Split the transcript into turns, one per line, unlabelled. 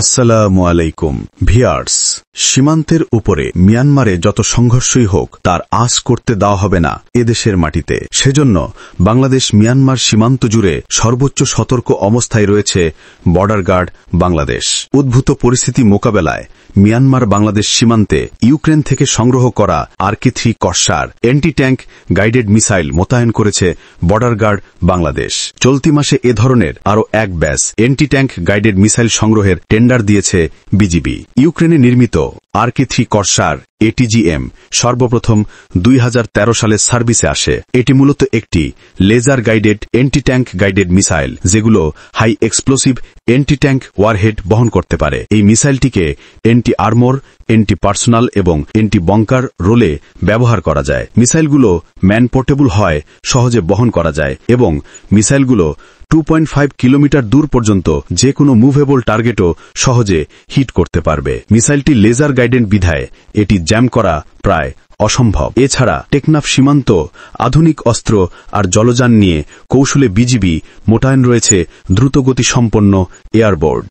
আসসালামু আলাইকুম ভিউয়ার্স, সীমান্তের উপরে মিয়ানমারে যত সংঘর্ষই হোক তার আঁচ করতে দেওয়া হবে না এদেশের মাটিতে। সেজন্য বাংলাদেশ মিয়ানমার সীমান্ত জুড়ে সর্বোচ্চ সতর্ক অবস্থায় রয়েছে বর্ডার গার্ড বাংলাদেশ। উদ্ভূত পরিস্থিতি মোকাবেলায় মিয়ানমার বাংলাদেশ সীমান্তে ইউক্রেন থেকে সংগ্রহ করা RK-3 কর্সার anti tank guided missile মোতায়েন করেছে বর্ডার গার্ড বাংলাদেশ। চলতি মাসে এ ধরনের আরও এক batch anti tank guided missile সংগ্রহের টেন্ডার দিয়েছে বিজিবি। ইউক্রেনে নির্মিত RK-3 কর্সার ATGM সর্বপ্রথম 2013 সালে সার্ভিসে আসে। এটি মূলত একটি laser guided anti tank guided missile, যেগুলো high explosive anti tank warhead বহন করতে পারে। এই মিসাইলটিকে অ্যান্টি আর্মর, অ্যান্টি পার্সোনাল এবং অ্যান্টি বঙ্কার রোলে ব্যবহার করা যায়। মিসাইলগুলো ম্যান পোর্টেবল হয়, সহজে বহন করা যায় এবং মিসাইলগুলো 2.5 কিলোমিটার দূর পর্যন্ত যে কোনো মুভেবল টার্গেটও সহজে হিট করতে পারবে। মিসাইলটি লেজার গাইডেড বিধায় এটি জ্যাম করা প্রায় অসম্ভব। এছাড়া টেকনাফ সীমান্ত আধুনিক অস্ত্র আর জলযান নিয়ে কৌশলে বিজিবি মোতায়েন রয়েছে দ্রুতগতি সম্পন্ন এয়ারবোর্ড।